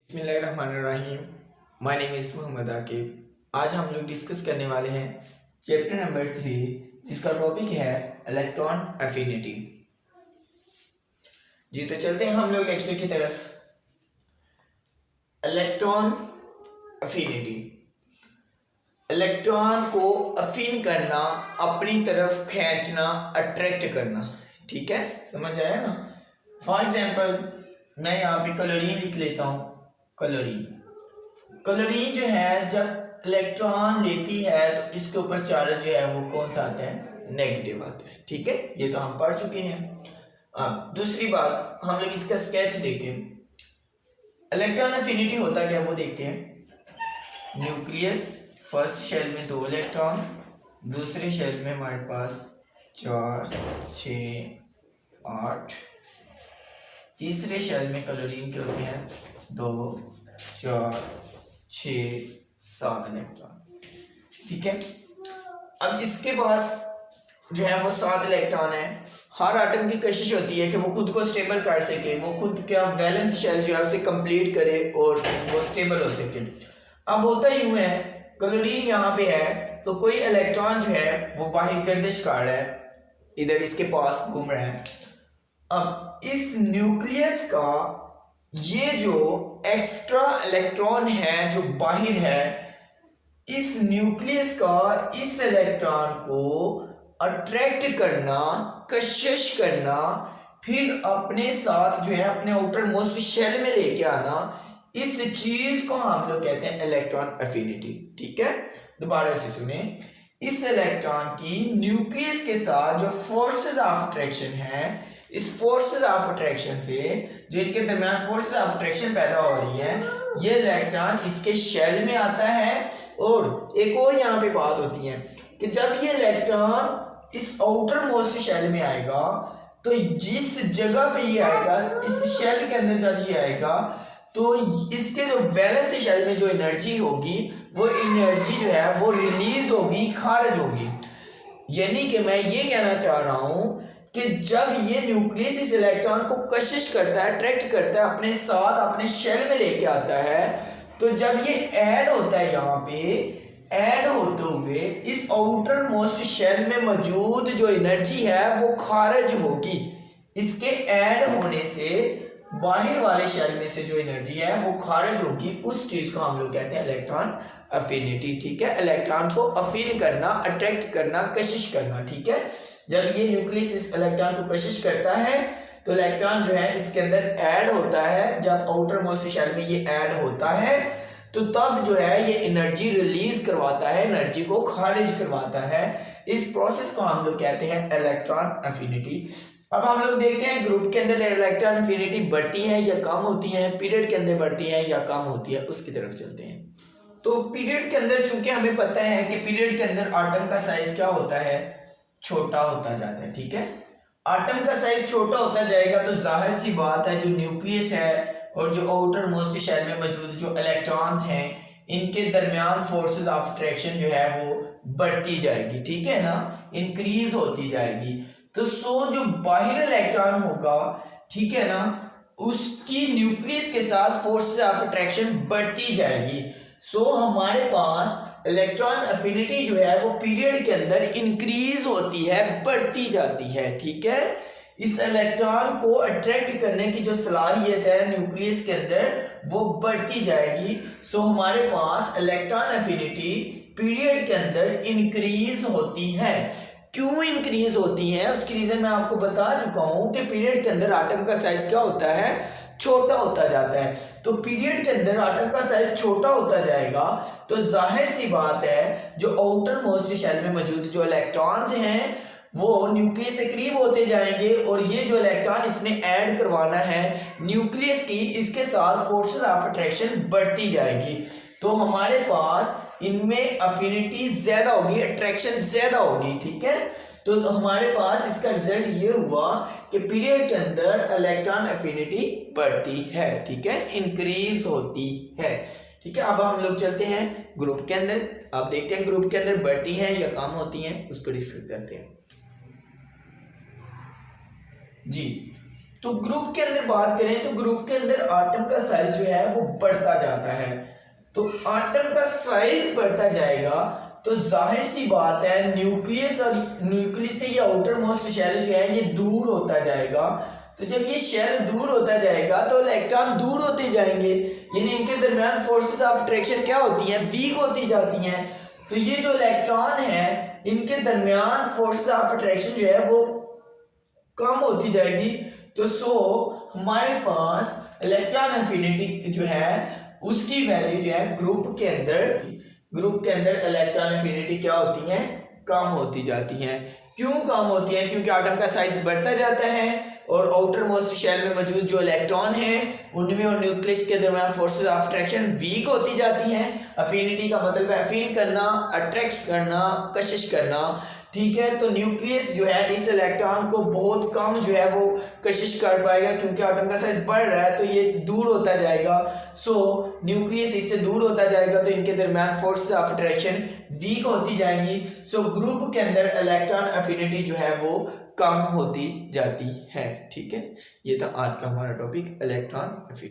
बिस्मिल्लाहिर्रहमानिर्रहीम। My name is Mohammad Aqib. आज हम लोग डिस्कस करने वाले हैं चैप्टर नंबर 3, जिसका टॉपिक है इलेक्ट्रॉन एफिनिटी। जी तो चलते हैं हम लोग लेक्चर की तरफ। इलेक्ट्रॉन एफिनिटी, इलेक्ट्रॉन को अफिन करना, अपनी तरफ खींचना, अट्रैक्ट करना। ठीक है, समझ आया ना। फॉर एग्जाम्पल मैं यहाँ पे क्लोरीन लिख लेता हूँ। क्लोरीन जो है जब इलेक्ट्रॉन लेती है तो इसके ऊपर चार्ज जो है वो कौन सा आता है? नेगेटिव आता है। ठीक है, ये तो हम पढ़ चुके हैं। अब दूसरी बात, हम लोग इसका स्केच देखें। इलेक्ट्रॉन एफिनिटी होता क्या वो देखते हैं। न्यूक्लियस, फर्स्ट शेल में 2 इलेक्ट्रॉन, दूसरे शेल में हमारे पास 4, 6, 8, तीसरे शेल में क्लोरीन के होते हैं 2, 4, 6, 7 इलेक्ट्रॉन। ठीक है, अब इसके पास जो है वो 7 इलेक्ट्रॉन है। हर एटम की कोशिश होती है कि वो खुद को स्टेबल कर सके, वो खुद क्या वैलेंस शेल जो है उसे कंप्लीट करे और वो स्टेबल हो सके। अब होता यूं है, क्लोरीन यहाँ पे है तो कोई इलेक्ट्रॉन जो है वो बाहर गर्दिश कर रहा है, इधर इसके पास घूम रहा है। अब इस न्यूक्लियस का ये जो एक्स्ट्रा इलेक्ट्रॉन है जो बाहर है, इस न्यूक्लियस का इस इलेक्ट्रॉन को अट्रैक्ट करना, कशिश करना, फिर अपने साथ जो है अपने आउटर मोस्ट शेल में लेके आना, इस चीज को हम लोग कहते हैं इलेक्ट्रॉन एफिनिटी। ठीक है, दोबारा से सुने। इस इलेक्ट्रॉन की न्यूक्लियस के साथ जो फोर्सेस ऑफ अट्रैक्शन है, इस फोर्सेस ऑफ अट्रैक्शन से जो इनके दरमियान फोर्सेस ऑफ अट्रैक्शन पैदा हो रही है, ये इलेक्ट्रॉन इसके शेल में आता है। और एक और यहाँ पे बात होती है कि जब ये इलेक्ट्रॉन इस आउटर मोस्ट शेल में आएगा तो जिस जगह पे ये आएगा, इस शेल के अंदर जब ये आएगा तो इसके जो वैलेंस शेल में जो एनर्जी होगी, वो एनर्जी जो है वो रिलीज होगी, खारिज होगी। यानी कि मैं ये कहना चाह रहा हूं कि जब ये न्यूक्लियस इस इलेक्ट्रॉन को कशिश करता है, अट्रैक्ट करता है, अपने साथ अपने शेल में लेके आता है, तो जब ये ऐड होता है, यहाँ पे ऐड होते हुए इस आउटर मोस्ट शेल में मौजूद जो एनर्जी है वो खारिज होगी। इसके ऐड होने से बाहर वाले शेल में से जो एनर्जी है वो खारिज होगी। उस चीज को हम लोग कहते हैं इलेक्ट्रॉन एफिनिटी। ठीक है, इलेक्ट्रॉन को अफिन करना, अट्रैक्ट करना, कशिश करना। ठीक है, जब ये न्यूक्लियस इस इलेक्ट्रॉन को कशिश करता है तो इलेक्ट्रॉन जो है इसके अंदर ऐड होता है। जब आउटर मोस्ट शेल में ये ऐड होता है तो तब जो है ये एनर्जी रिलीज करवाता है, एनर्जी को खारिज करवाता है। इस प्रोसेस को हम लोग कहते हैं इलेक्ट्रॉन एफिनिटी। अब हम लोग देखते हैं ग्रुप के अंदर इलेक्ट्रॉन एफिनिटी बढ़ती है या कम होती है, पीरियड के अंदर बढ़ती है या कम होती है, उसकी तरफ चलते हैं। तो पीरियड के अंदर चूंकि हमें पता है कि पीरियड के अंदर आटम का साइज क्या होता है, छोटा होता जाता है। ठीक है, आटम का साइज छोटा होता जाएगा तो जाहिर सी बात है जो न्यूक्लियस है और जो आउटर मोस्ट शेल में मौजूद जो इलेक्ट्रॉन्स हैं, इनके दरमियान फोर्सेस ऑफ अट्रैक्शन जो है वो बढ़ती जाएगी। ठीक है ना, इंक्रीज होती जाएगी। तो जो बाहर इलेक्ट्रॉन होगा, ठीक है ना, उसकी न्यूक्लियस के साथ फोर्सेस ऑफ अट्रैक्शन बढ़ती जाएगी। हमारे पास इलेक्ट्रॉन एफिनिटी जो है वो पीरियड के अंदर इंक्रीज होती है, बढ़ती जाती है। ठीक है, इस इलेक्ट्रॉन को अट्रैक्ट करने की जो सलाहियत है न्यूक्लियस के अंदर वो बढ़ती जाएगी। हमारे पास इलेक्ट्रॉन एफिनिटी पीरियड के अंदर इंक्रीज होती है। क्यों इंक्रीज होती है उसकी रीजन मैं आपको बता चुका हूं कि पीरियड के अंदर आटम का साइज क्या होता है, छोटा होता जाता है। तो पीरियड के अंदर आटम का साइज छोटा होता जाएगा तो जाहिर सी बात है जो आउटर मोस्ट शेल में मौजूद जो इलेक्ट्रॉन्स हैं वो न्यूक्लियस से करीब होते जाएंगे और ये जो इलेक्ट्रॉन इसमें ऐड करवाना है न्यूक्लियस की, इसके साथ फोर्सेस ऑफ अट्रैक्शन बढ़ती जाएगी। तो हमारे पास इनमें अफिनिटी ज्यादा होगी, अट्रैक्शन ज्यादा होगी। ठीक है, तो हमारे पास इसका रिजल्ट ये हुआ कि पीरियड के अंदर इलेक्ट्रॉन एफिनिटी बढ़ती है। ठीक है, इंक्रीज होती है। ठीक है, अब हम लोग चलते हैं ग्रुप के अंदर। अब देखते हैं ग्रुप के अंदर बढ़ती हैं या कम होती हैं, उसको डिस्कस करते हैं। जी तो ग्रुप के अंदर बात करें तो ग्रुप के अंदर आटम का साइज जो है वो बढ़ता जाता है। तो आटम का साइज बढ़ता जाएगा तो जाहिर सी बात है न्यूक्लियस और न्यूक्लियस से ये आउटर मोस्ट शेल जो है ये दूर होता जाएगा। तो जब ये शेल दूर होता जाएगा तो इलेक्ट्रॉन दूर होते जाएंगे, यानी इनके दरमियान फोर्सेस ऑफ अट्रैक्शन क्या होती है, वीक होती जाती हैं। तो ये जो इलेक्ट्रॉन है इनके दरमियान फोर्सेस ऑफ अट्रैक्शन जो है वो कम होती जाएगी। तो हमारे पास इलेक्ट्रॉन एफिनिटी जो है उसकी वैल्यू जो है ग्रुप के अंदर इलेक्ट्रॉन एफिनिटी क्या होती है, कम होती जाती है। क्यों कम होती है? क्योंकि एटम का साइज बढ़ता जाता है और आउटर मोस्ट शेल में मौजूद जो इलेक्ट्रॉन है उनमें और न्यूक्लियस के दरमियान फोर्सेस ऑफ अट्रैक्शन वीक होती जाती हैं। अफिनिटी का मतलब है अफीन करना, अट्रैक्ट करना, कशिश करना, ठीक है। तो न्यूक्लियस जो है इस इलेक्ट्रॉन को बहुत कम जो है वो कशिश कर पाएगा, क्योंकि एटम का साइज बढ़ रहा है तो ये दूर होता जाएगा। न्यूक्लियस इससे दूर होता जाएगा तो इनके दरमियान फोर्सेस ऑफ अट्रैक्शन वीक होती जाएंगी। ग्रुप के अंदर इलेक्ट्रॉन एफिनिटी जो है वो कम होती जाती है, ठीक है। ये था आज का हमारा टॉपिक इलेक्ट्रॉन एफिनिटी।